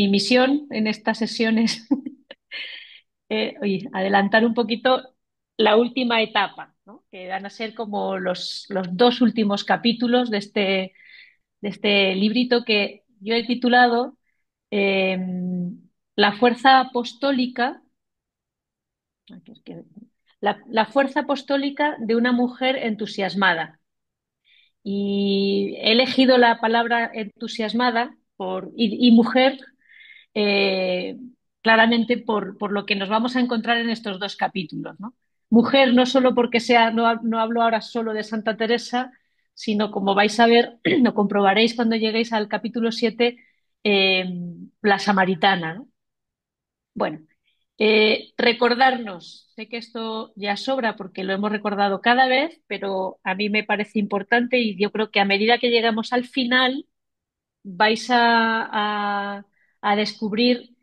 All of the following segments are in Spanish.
mi misión en estas sesiones oye, adelantar un poquito la última etapa, ¿no? Que van a ser como los dos últimos capítulos de este librito que yo he titulado eh, La fuerza apostólica, aquí es que- la fuerza apostólica de una mujer entusiasmada. Y he elegido la palabra entusiasmada y mujer eh, claramente por lo que nos vamos a encontrar en estos dos capítulos, ¿no? Mujer, no solo porque sea, no hablo ahora solo de Santa Teresa, sino como vais a ver, lo comprobaréis cuando lleguéis al capítulo 7, eh, la samaritana, ¿no? Bueno, recordarnos, sé que esto ya sobra porque lo hemos recordado cada vez, pero a mí me parece importante y yo creo que a medida que llegamos al final vais a descubrir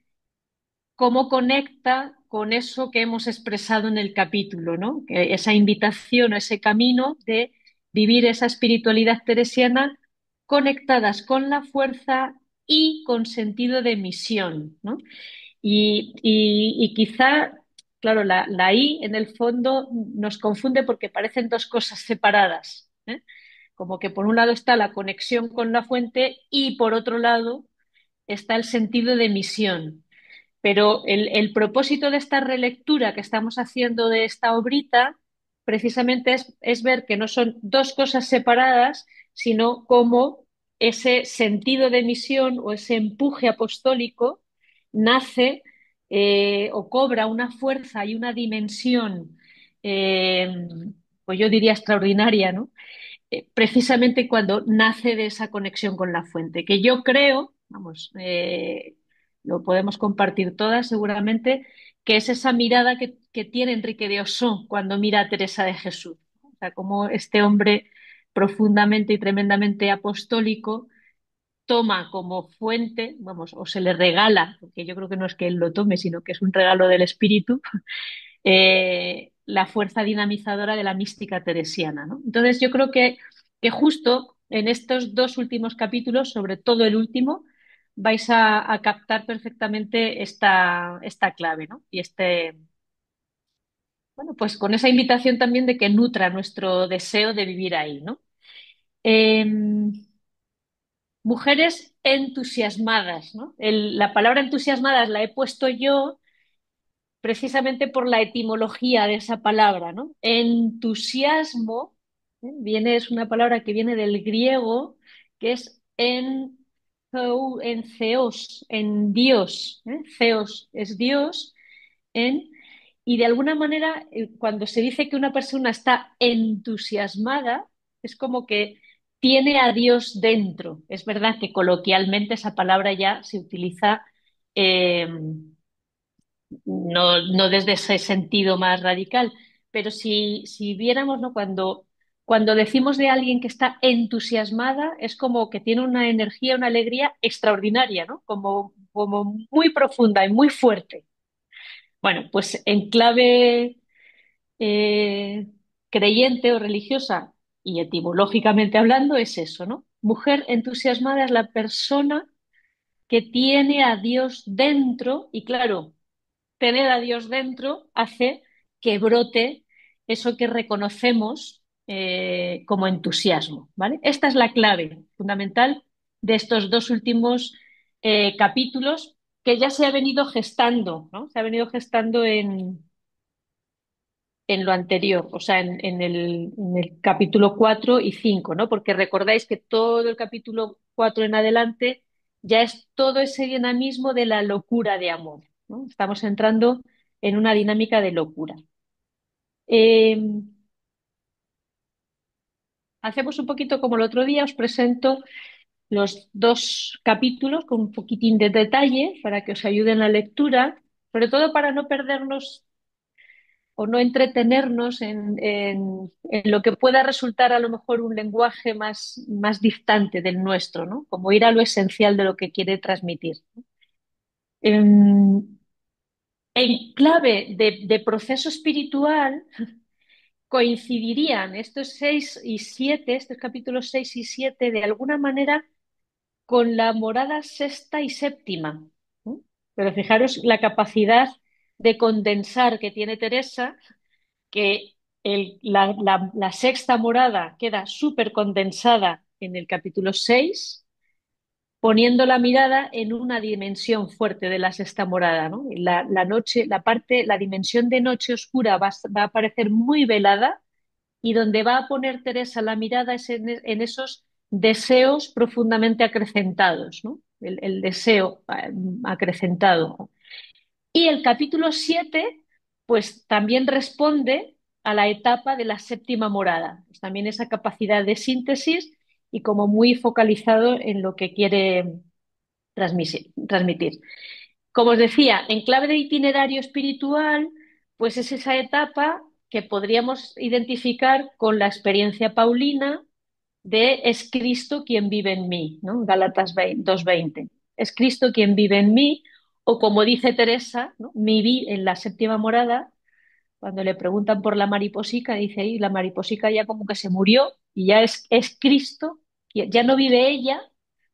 cómo conecta con eso que hemos expresado en el capítulo, ¿no? Que esa invitación, ese camino de vivir esa espiritualidad teresiana conectadas con la fuerza y con sentido de misión, ¿no? Y quizá, claro, la I en el fondo nos confunde porque parecen dos cosas separadas, ¿eh? Como que por un lado está la conexión con la fuente y por otro lado está el sentido de misión. Pero el propósito de esta relectura que estamos haciendo de esta obrita precisamente es ver que no son dos cosas separadas, sino cómo ese sentido de misión o ese empuje apostólico nace o cobra una fuerza y una dimensión, eh, pues yo diría extraordinaria, ¿no? Precisamente cuando nace de esa conexión con la fuente, que yo creo, vamos, lo podemos compartir todas seguramente, que es esa mirada que tiene Enrique de Osó cuando mira a Teresa de Jesús. O sea, como este hombre profundamente y tremendamente apostólico toma como fuente, vamos, o se le regala, porque yo creo que no es que él lo tome, sino que es un regalo del espíritu, la fuerza dinamizadora de la mística teresiana, ¿no? Entonces yo creo que justo en estos dos últimos capítulos, sobre todo el último, vais a captar perfectamente esta clave, ¿no? Y bueno, pues con esa invitación también de que nutra nuestro deseo de vivir ahí, ¿no? Eh, Mujeres entusiasmadas, ¿no? La palabra entusiasmadas la he puesto yo precisamente por la etimología de esa palabra, ¿no? Entusiasmo, es una palabra que viene del griego, que es en theos, en Dios, ¿eh? Theos es Dios, en, y de alguna manera, cuando se dice que una persona está entusiasmada, es como que tiene a Dios dentro. Es verdad que coloquialmente esa palabra ya se utiliza eh, no desde ese sentido más radical, pero si viéramos, ¿no? Cuando decimos de alguien que está entusiasmada, es como que tiene una energía, una alegría extraordinaria, ¿no? Como muy profunda y muy fuerte. Bueno, pues en clave eh, creyente o religiosa y etimológicamente hablando es eso, ¿no? Mujer entusiasmada es la persona que tiene a Dios dentro y claro, tener a Dios dentro hace que brote eso que reconocemos como entusiasmo, ¿vale? Esta es la clave fundamental de estos dos últimos capítulos que ya se ha venido gestando, ¿no? Se ha venido gestando en lo anterior, o sea, en el capítulo 4 y 5, ¿no? Porque recordáis que todo el capítulo 4 en adelante ya es todo ese dinamismo de la locura de amor, ¿no? Estamos entrando en una dinámica de locura. Eh, Hacemos un poquito como el otro día, os presento los dos capítulos con un poquitín de detalle para que os ayude en la lectura, sobre todo para no perdernos o no entretenernos en lo que pueda resultar a lo mejor un lenguaje más distante del nuestro, ¿no? Como ir a lo esencial de lo que quiere transmitir. En, en clave de proceso espiritual coincidirían estos 6 y 7, estos capítulos 6 y 7, de alguna manera con la morada sexta y séptima. Pero fijaros la capacidad de condensar que tiene Teresa, que la sexta morada queda súper condensada en el capítulo 6, poniendo la mirada en una dimensión fuerte de la sexta morada, ¿no? La noche, la dimensión de noche oscura va a aparecer muy velada, y donde va a poner Teresa la mirada es en esos deseos profundamente acrecentados, ¿no? El deseo acrecentado. Y el capítulo 7, pues también responde a la etapa de la séptima morada. Pues también esa capacidad de síntesis y como muy focalizado en lo que quiere transmitir. Como os decía, en clave de itinerario espiritual, pues es esa etapa que podríamos identificar con la experiencia paulina de es Cristo quien vive en mí, ¿no? Gálatas 2:20. Es Cristo quien vive en mí, o como dice Teresa, ¿no? En la séptima morada, cuando le preguntan por la mariposica, dice ahí, la mariposica ya como que se murió y ya es Cristo, ya no vive ella,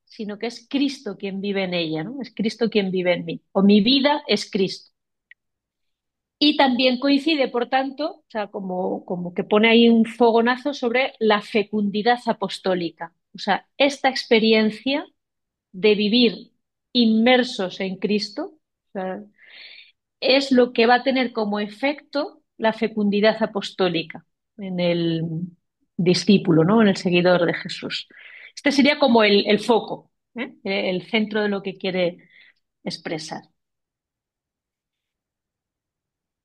sino que es Cristo quien vive en ella, ¿no? Es Cristo quien vive en mí, o mi vida es Cristo. Y también coincide, por tanto, o sea, como que pone ahí un fogonazo sobre la fecundidad apostólica. O sea, esta experiencia de vivir inmersos en Cristo, o sea, es lo que va a tener como efecto la fecundidad apostólica en el discípulo, ¿no? En el seguidor de Jesús. Este sería como el foco, ¿eh? El centro de lo que quiere expresar.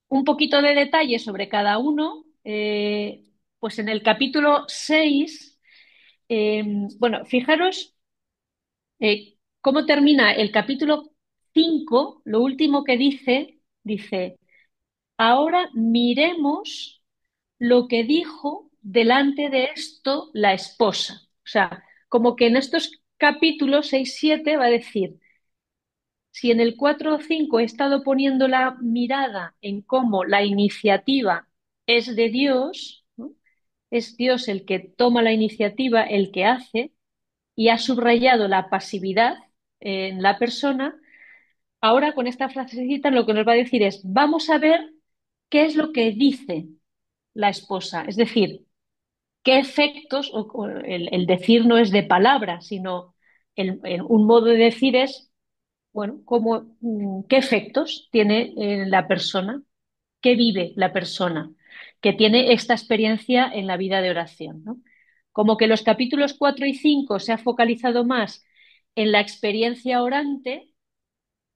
Un poquito de detalle sobre cada uno. Pues en el capítulo 6, bueno, fijaros cómo termina el capítulo 5. Lo último que dice, ahora miremos lo que dijo delante de esto la esposa. O sea, como que en estos capítulos 6 7 va a decir, si en el 4 o 5 he estado poniendo la mirada en cómo la iniciativa es de Dios, ¿no? Es Dios el que toma la iniciativa, el que hace, y ha subrayado la pasividad en la persona. Ahora con esta frasecita lo que nos va a decir es, vamos a ver qué es lo que dice la esposa, es decir, qué efectos, o el decir no es de palabras, sino un modo de decir es, bueno, qué efectos tiene la persona, qué vive la persona que tiene esta experiencia en la vida de oración, ¿no? Como que los capítulos 4 y 5 se ha focalizado más en la experiencia orante,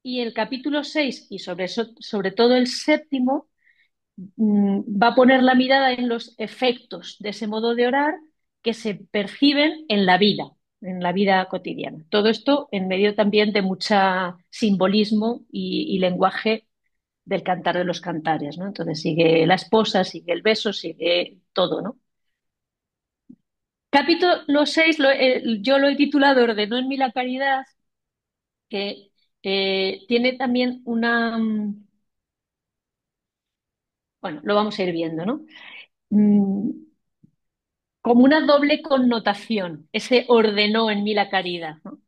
y el capítulo 6 y sobre todo el séptimo va a poner la mirada en los efectos de ese modo de orar que se perciben en la vida cotidiana. Todo esto en medio también de mucha simbolismo y lenguaje del Cantar de los Cantares, ¿no? Entonces sigue la esposa, sigue el beso, sigue todo, ¿no? Capítulo 6 yo lo he titulado Ordenó en mí la caridad, que tiene también bueno, lo vamos a ir viendo, ¿no? Mm, Como una doble connotación, ese ordenó en mí la caridad, ¿no?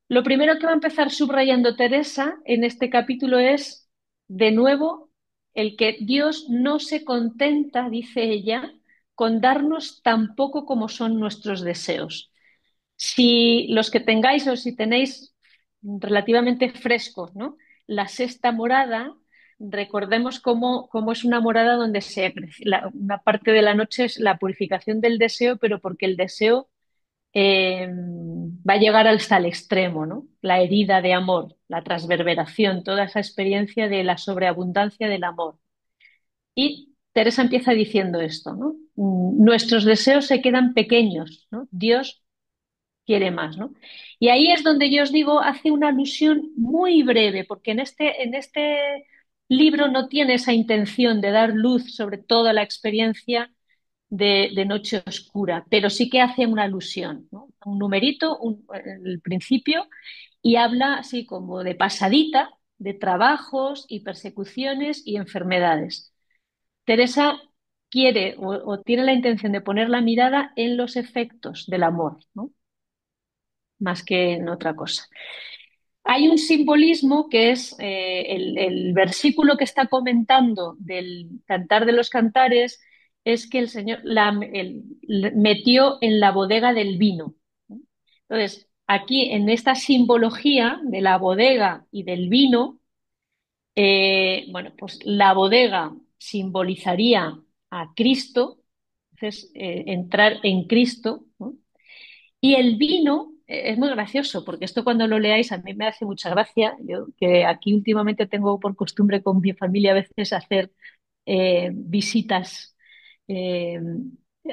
Lo primero que va a empezar subrayando Teresa en este capítulo es, de nuevo, el que Dios no se contenta, dice ella, con darnos tan poco como son nuestros deseos. Si los que tengáis o si tenéis relativamente frescos, ¿no? La sexta morada, recordemos cómo es una morada donde una parte de la noche es la purificación del deseo, pero porque el deseo va a llegar hasta el extremo, ¿no? La herida de amor, la transverberación, toda esa experiencia de la sobreabundancia del amor. Y Teresa empieza diciendo esto, ¿no? Nuestros deseos se quedan pequeños, ¿no? Dios quiere más, ¿no? Y ahí es donde yo os digo, hace una alusión muy breve, porque en este libro no tiene esa intención de dar luz sobre toda la experiencia de Noche Oscura, pero sí que hace una alusión, ¿no? Un numerito, el principio, y habla así como de pasadita, de trabajos y persecuciones y enfermedades. Teresa quiere o tiene la intención de poner la mirada en los efectos del amor, ¿no? Más que en otra cosa. Hay un simbolismo que es el versículo que está comentando del Cantar de los Cantares, es que el Señor metió en la bodega del vino. Entonces, aquí en esta simbología de la bodega y del vino, bueno, pues la bodega simbolizaría a Cristo, entonces entrar en Cristo, ¿no? Y el vino es muy gracioso, porque esto cuando lo leáis a mí me hace mucha gracia. Yo que aquí últimamente tengo por costumbre con mi familia a veces hacer visitas eh,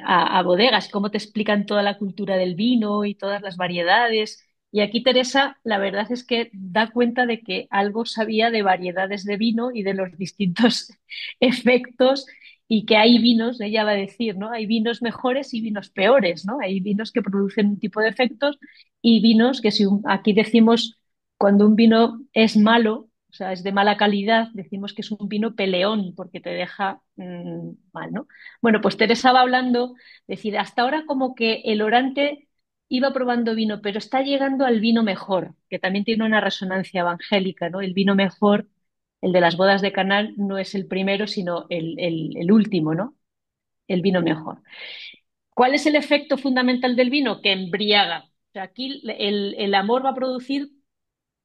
a bodegas, cómo te explican toda la cultura del vino y todas las variedades. Y aquí Teresa, la verdad es que da cuenta de que algo sabía de variedades de vino y de los distintos efectos y que hay vinos, ella va a decir, ¿no? Hay vinos mejores y vinos peores, ¿no? Hay vinos que producen un tipo de efectos y vinos que si aquí decimos cuando un vino es malo, o sea, es de mala calidad, decimos que es un vino peleón porque te deja mal, ¿no? Bueno, pues Teresa va hablando, decir, hasta ahora como que el orante iba probando vino, pero está llegando al vino mejor, que también tiene una resonancia evangélica, ¿no? El vino mejor, el de las bodas de Caná, no es el primero, sino el último, ¿no? El vino mejor. ¿Cuál es el efecto fundamental del vino? Que embriaga. O sea, aquí el amor va a producir,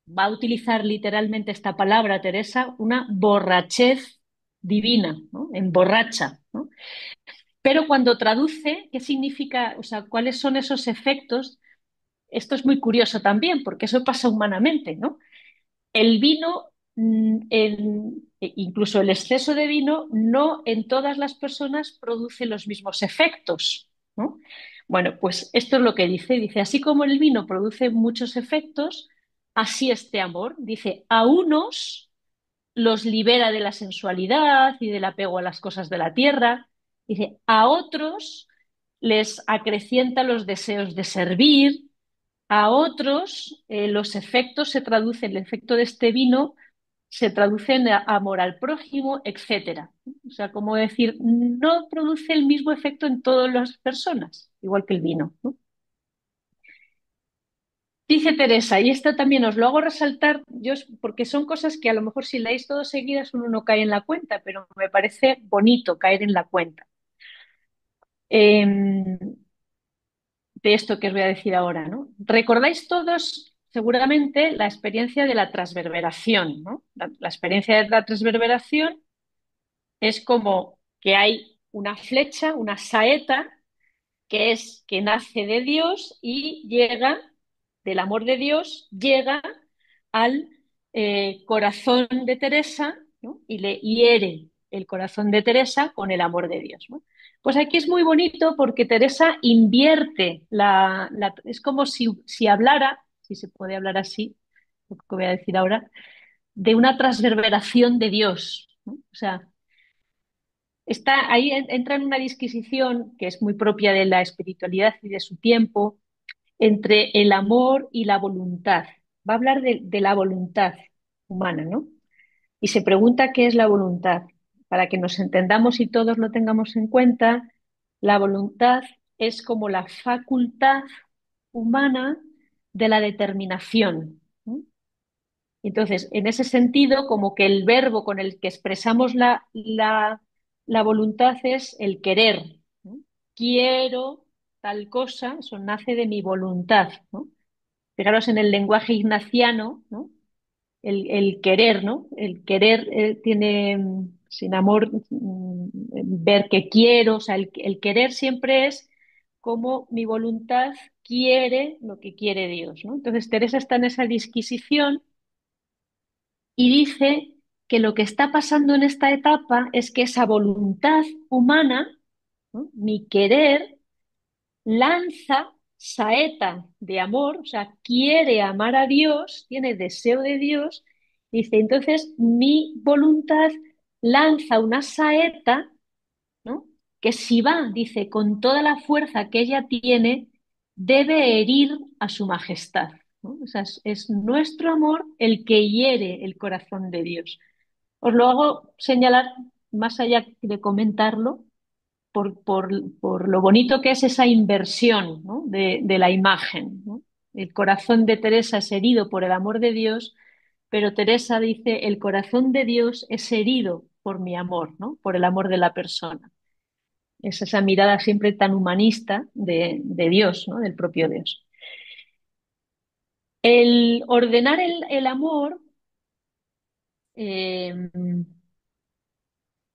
va a utilizar literalmente esta palabra, Teresa, una borrachez divina, ¿no? Emborracha, ¿no? Pero cuando traduce, ¿qué significa? O sea, ¿cuáles son esos efectos? Esto es muy curioso también, porque eso pasa humanamente, ¿no? El vino, incluso el exceso de vino, no en todas las personas produce los mismos efectos, ¿no? Bueno, pues esto es lo que dice. Dice, así como el vino produce muchos efectos, así este amor. Dice, a unos los libera de la sensualidad y del apego a las cosas de la tierra. Dice, a otros les acrecienta los deseos de servir, a otros los efectos se traducen, el efecto de este vino se traduce en amor al prójimo, etcétera. O sea, como decir, no produce el mismo efecto en todas las personas, igual que el vino, ¿no? Dice Teresa, y esto también os lo hago resaltar, yo, porque son cosas que a lo mejor si leéis todo seguidas uno no cae en la cuenta, pero me parece bonito caer en la cuenta. Eh, de esto que os voy a decir ahora, ¿no? Recordáis todos seguramente la experiencia de la transverberación, ¿no? La experiencia de la transverberación es como que hay una flecha, una saeta, que es que nace de Dios y llega, del amor de Dios, llega al corazón de Teresa, ¿no? Y le hiere el corazón de Teresa con el amor de Dios, ¿no? Pues aquí es muy bonito porque Teresa invierte es como si hablara, si se puede hablar así, lo que voy a decir ahora, de una transverberación de Dios, ¿no? O sea, ahí entra en una disquisición que es muy propia de la espiritualidad y de su tiempo, entre el amor y la voluntad. Va a hablar de la voluntad humana, ¿no? Y se pregunta qué es la voluntad. Para que nos entendamos y todos lo tengamos en cuenta, la voluntad es como la facultad humana de la determinación, ¿no? Entonces, en ese sentido, como que el verbo con el que expresamos la voluntad es el querer, ¿no? Quiero tal cosa, eso nace de mi voluntad, ¿no? Fijaros en el lenguaje ignaciano, ¿no? El querer, ¿no? El querer tiene sin amor, ver que quiero, o sea, el querer siempre es como mi voluntad quiere lo que quiere Dios, ¿no? Entonces Teresa está en esa disquisición y dice que lo que está pasando en esta etapa es que esa voluntad humana, ¿no? Mi querer, lanza saeta de amor, o sea, quiere amar a Dios, tiene deseo de Dios, dice, entonces mi voluntad lanza una saeta, ¿no? Que si va, dice, con toda la fuerza que ella tiene, debe herir a su majestad, ¿no? O sea, es nuestro amor el que hiere el corazón de Dios. Os lo hago señalar más allá de comentarlo por lo bonito que es esa inversión, ¿no? de la imagen, ¿no? El corazón de Teresa es herido por el amor de Dios, pero Teresa dice, el corazón de Dios es herido por mi amor, ¿no? Por el amor de la persona. Es esa mirada siempre tan humanista de Dios, ¿no? Del propio Dios. El ordenar el amor, eh,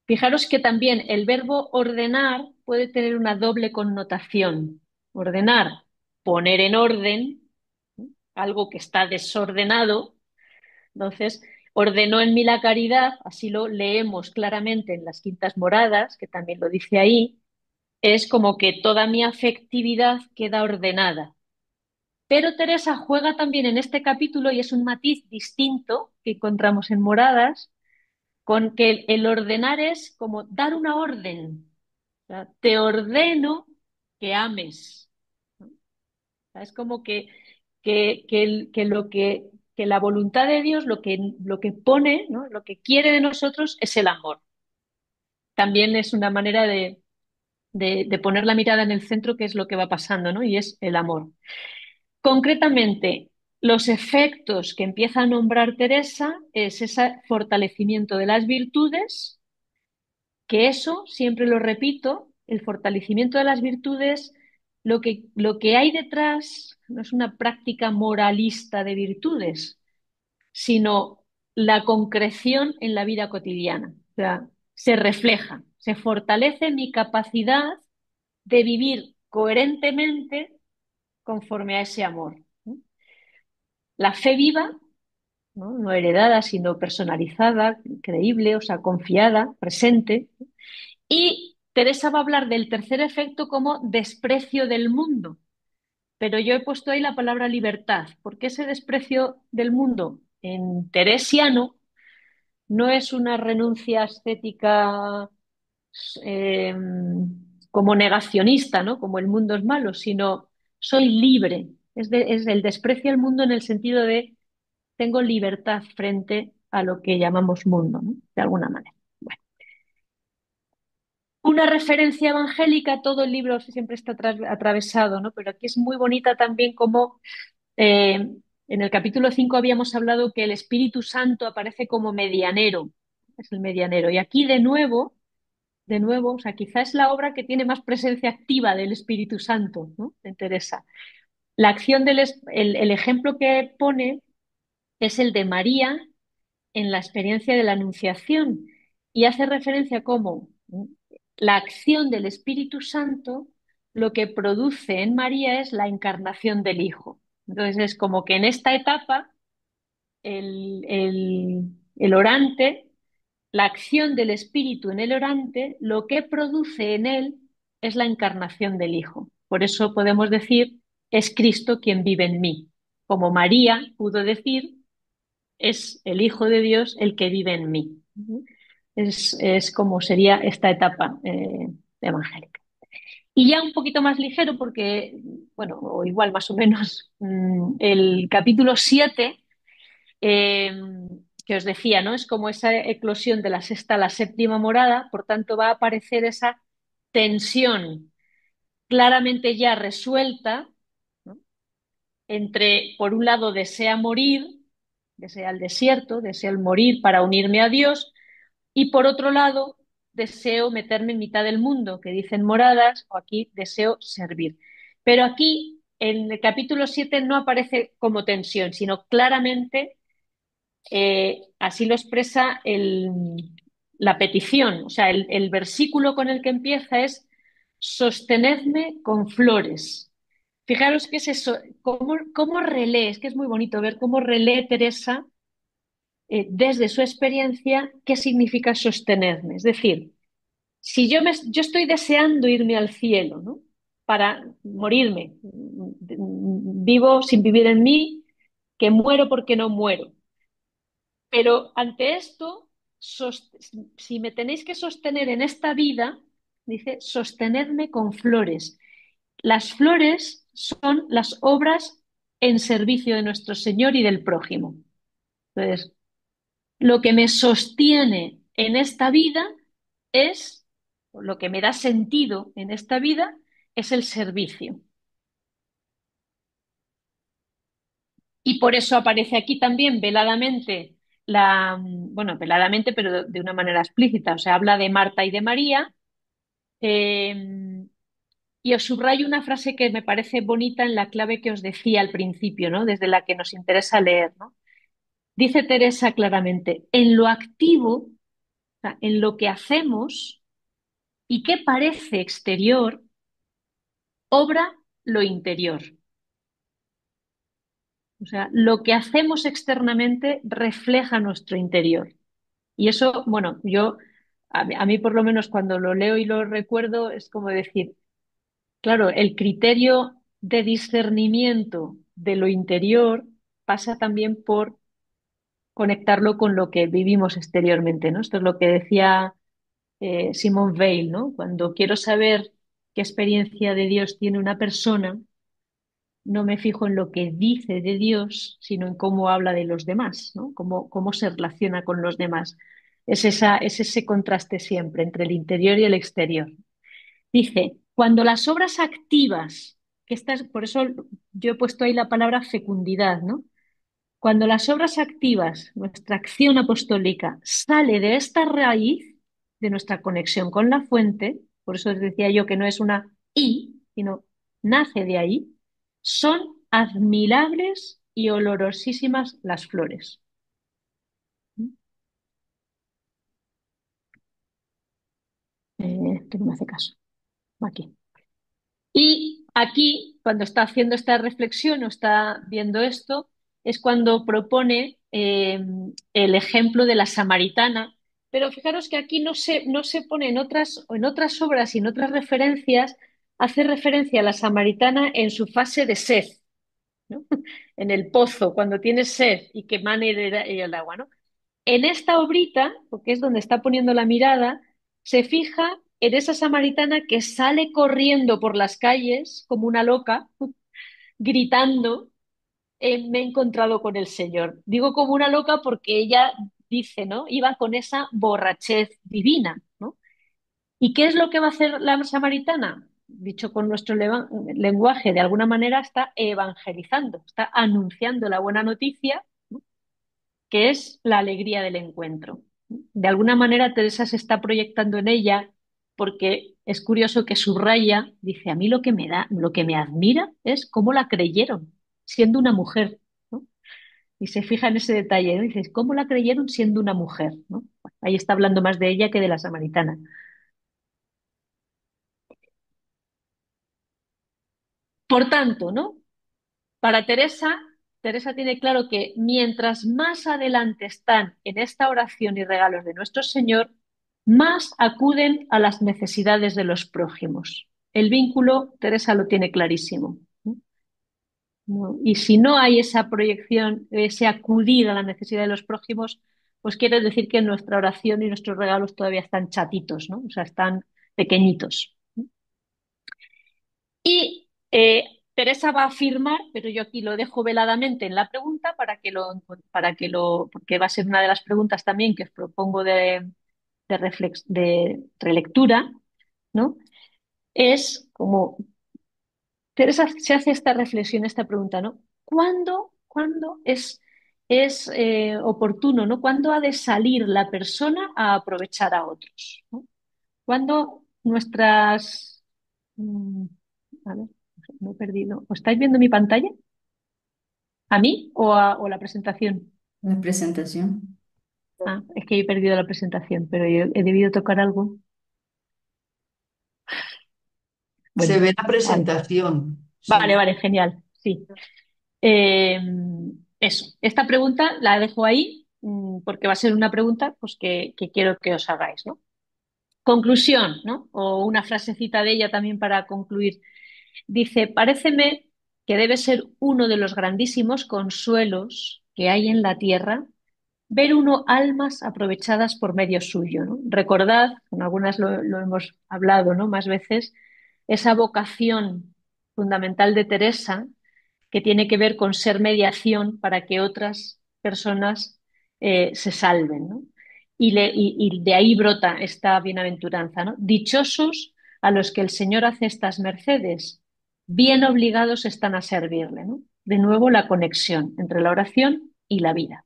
fijaros que también el verbo ordenar puede tener una doble connotación. Ordenar, poner en orden, ¿no? Algo que está desordenado. Entonces, ordenó en mí la caridad, así lo leemos claramente en las Quintas Moradas, que también lo dice ahí, es como que toda mi afectividad queda ordenada. Pero Teresa juega también en este capítulo, y es un matiz distinto que encontramos en Moradas, con que el ordenar es como dar una orden. O sea, te ordeno que ames, ¿no? O sea, es como que la voluntad de Dios lo que pone, ¿no? Lo que quiere de nosotros es el amor. También es una manera de poner la mirada en el centro, que es lo que va pasando, ¿no? Y es el amor. Concretamente, los efectos que empieza a nombrar Teresa es ese fortalecimiento de las virtudes, que eso, siempre lo repito, el fortalecimiento de las virtudes, lo que hay detrás no es una práctica moralista de virtudes, sino la concreción en la vida cotidiana. O sea, se refleja, se fortalece mi capacidad de vivir coherentemente conforme a ese amor, ¿no? La fe viva, ¿no? No heredada, sino personalizada, creíble, o sea, confiada, presente. Y Teresa va a hablar del tercer efecto como desprecio del mundo, pero yo he puesto ahí la palabra libertad, porque ese desprecio del mundo en teresiano no es una renuncia ascética eh, como negacionista, ¿no? Como el mundo es malo, sino soy libre. Es el desprecio al mundo en el sentido de tengo libertad frente a lo que llamamos mundo, ¿no? De alguna manera. Bueno, una referencia evangélica, todo el libro siempre está atravesado, ¿no? Pero aquí es muy bonita también como en el capítulo 5 habíamos hablado que el Espíritu Santo aparece como medianero, es el medianero. Y aquí de nuevo, o sea, quizás es la obra que tiene más presencia activa del Espíritu Santo, ¿no? Me interesa. La acción el ejemplo que pone es el de María en la experiencia de la Anunciación y hace referencia a cómo la acción del Espíritu Santo lo que produce en María es la encarnación del Hijo. Entonces es como que en esta etapa el orante, la acción del Espíritu en el orante, lo que produce en él es la encarnación del Hijo. Por eso podemos decir, es Cristo quien vive en mí. Como María pudo decir, es el Hijo de Dios el que vive en mí. Es como sería esta etapa evangélica. Y ya un poquito más ligero, porque, bueno, o igual más o menos, el capítulo 7 eh, que os decía, ¿no? Es como esa eclosión de la sexta a la séptima morada, por tanto va a aparecer esa tensión claramente ya resuelta, ¿no? Entre, por un lado, desea morir, desea el desierto, desea el morir para unirme a Dios, y por otro lado, deseo meterme en mitad del mundo, que dicen moradas, o aquí deseo servir. Pero aquí, en el capítulo 7 no aparece como tensión, sino claramente así lo expresa la petición. O sea, el versículo con el que empieza es sostenedme con flores. Fijaros qué es eso, cómo relee, es que es muy bonito ver cómo relee Teresa desde su experiencia qué significa sostenerme. Es decir, si yo estoy deseando irme al cielo, ¿no? Para morirme, vivo sin vivir en mí, que muero porque no muero. Pero ante esto, si me tenéis que sostener en esta vida, dice, sostenedme con flores. Las flores son las obras en servicio de nuestro Señor y del prójimo. Entonces, lo que me sostiene en esta vida es, lo que me da sentido en esta vida es el servicio. Y por eso aparece aquí también veladamente bueno, veladamente, pero de una manera explícita. O sea, habla de Marta y de María. eh, y os subrayo una frase que me parece bonita en la clave que os decía al principio, ¿no? Desde la que nos interesa leer, ¿no? Dice Teresa claramente, en lo activo, o sea, en lo que hacemos y que parece exterior, obra lo interior. O sea, lo que hacemos externamente refleja nuestro interior. Y eso, bueno, a mí por lo menos cuando lo leo y lo recuerdo, es como decir, claro, el criterio de discernimiento de lo interior pasa también por conectarlo con lo que vivimos exteriormente, ¿no? Esto es lo que decía Simone Weil, ¿no? Cuando quiero saber qué experiencia de Dios tiene una persona, no me fijo en lo que dice de Dios, sino en cómo habla de los demás, ¿no? Cómo se relaciona con los demás. Es ese contraste siempre entre el interior y el exterior. Dice, cuando las obras activas, por eso yo he puesto ahí la palabra fecundidad, ¿no? Cuando las obras activas, nuestra acción apostólica, sale de esta raíz de nuestra conexión con la fuente, por eso os decía yo que no es una y, sino nace de ahí, son admirables y olorosísimas las flores. Que no me hace caso. Aquí. Y aquí, cuando está haciendo esta reflexión o está viendo esto, es cuando propone el ejemplo de la samaritana. Pero fijaros que aquí no se pone en otras obras y en otras referencias, hace referencia a la samaritana en su fase de sed, ¿no? En el pozo, cuando tiene sed y que mane el agua, ¿no? En esta obrita, porque es donde está poniendo la mirada, se fija en esa samaritana que sale corriendo por las calles como una loca, gritando, me he encontrado con el Señor. Digo como una loca porque ella dice, ¿no? Iba con esa borrachez divina, ¿no? ¿Y qué es lo que va a hacer la samaritana? Dicho con nuestro lenguaje, de alguna manera está evangelizando, está anunciando la buena noticia, ¿no? Que es la alegría del encuentro. De alguna manera Teresa se está proyectando en ella porque es curioso que subraya, dice, a mí lo que me admira es cómo la creyeron siendo una mujer, ¿no? Y se fija en ese detalle, ¿no? Dices, ¿cómo la creyeron siendo una mujer? ¿No? Ahí está hablando más de ella que de la samaritana. Por tanto, ¿no? Para Teresa, Teresa tiene claro que mientras más adelante están en esta oración y regalos de nuestro Señor, más acuden a las necesidades de los prójimos. El vínculo, Teresa lo tiene clarísimo, ¿no? Y si no hay esa proyección, ese acudir a la necesidad de los prójimos, pues quiere decir que nuestra oración y nuestros regalos todavía están chatitos, ¿no? O sea, están pequeñitos. Y Teresa va a afirmar, pero yo aquí lo dejo veladamente en la pregunta porque va a ser una de las preguntas también que os propongo de relectura, ¿no? Es como Teresa se hace esta reflexión, esta pregunta, ¿no? ¿Cuándo es oportuno, ¿no? ¿Cuándo ha de salir la persona a aprovechar a otros? ¿No? ¿Cuándo nuestras... a ver, me he perdido. ¿Os estáis viendo mi pantalla? ¿A mí o la presentación? La presentación. Ah, es que he perdido la presentación, pero yo he debido tocar algo. Se Bueno, ve la vale. presentación, si Vale, no. vale, genial. Sí. Eh, Eso. Esta pregunta la dejo ahí porque va a ser una pregunta pues, que quiero que os hagáis, ¿no? Conclusión, ¿no? O una frasecita de ella también para concluir. Dice, paréceme que debe ser uno de los grandísimos consuelos que hay en la tierra ver uno almas aprovechadas por medio suyo, ¿no? Recordad, con algunas lo hemos hablado, ¿no? Más veces, esa vocación fundamental de Teresa que tiene que ver con ser mediación para que otras personas se salven, ¿no? Y de ahí brota esta bienaventuranza, ¿no? Dichosos a los que el Señor hace estas mercedes, bien obligados están a servirle, ¿no? de nuevo la conexión entre la oración y la vida.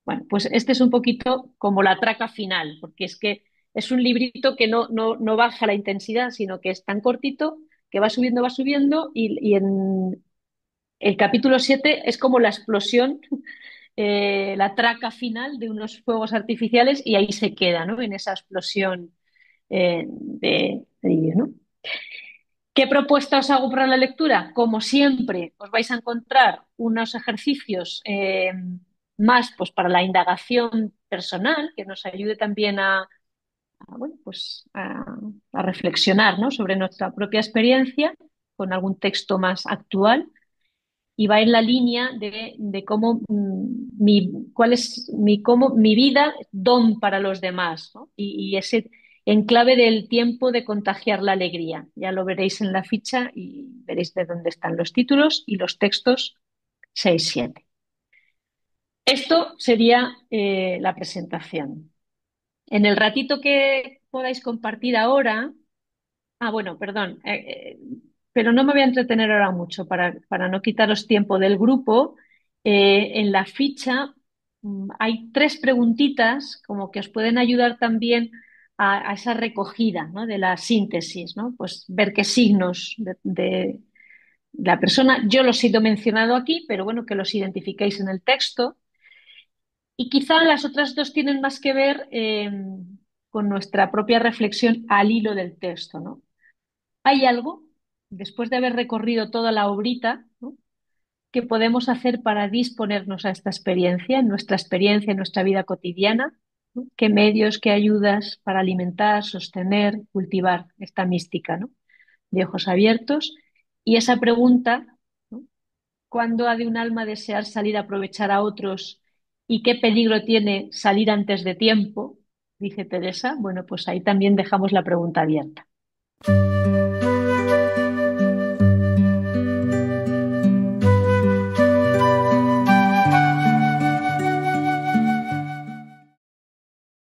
Bueno, pues este es un poquito como la traca final, porque es que es un librito que no baja la intensidad, sino que es tan cortito que va subiendo y en el capítulo 7 es como la explosión, la traca final de unos fuegos artificiales y ahí se queda, ¿no? En esa explosión de ello, ¿no? ¿Qué propuesta os hago para la lectura? Como siempre, os vais a encontrar unos ejercicios más pues, para la indagación personal, que nos ayude también bueno, pues, a reflexionar, ¿no? Sobre nuestra propia experiencia con algún texto más actual y va en la línea de cómo cuál es cómo mi vida don para los demás, ¿no? Y ese enclave del tiempo de contagiar la alegría. Ya lo veréis en la ficha y veréis de dónde están los títulos y los textos 6-7. Esto sería la presentación. En el ratito que podáis compartir ahora, bueno, perdón, pero no me voy a entretener ahora mucho para no quitaros tiempo del grupo. En la ficha hay tres preguntitas como que os pueden ayudar también a esa recogida, ¿no? De la síntesis, ¿no? Pues ver qué signos de la persona, yo los he ido mencionado aquí, pero bueno, que los identifiquéis en el texto. Y quizá las otras dos tienen más que ver con nuestra propia reflexión al hilo del texto, ¿no? ¿Hay algo, después de haber recorrido toda la obrita, ¿no? que podemos hacer para disponernos a esta experiencia, en nuestra vida cotidiana? ¿No? ¿Qué medios, qué ayudas para alimentar, sostener, cultivar esta mística, ¿no? de ojos abiertos? Y esa pregunta, ¿no? ¿Cuándo ha de un alma desear salir a aprovechar a otros y qué peligro tiene salir antes de tiempo? Dice Teresa. Bueno, pues ahí también dejamos la pregunta abierta.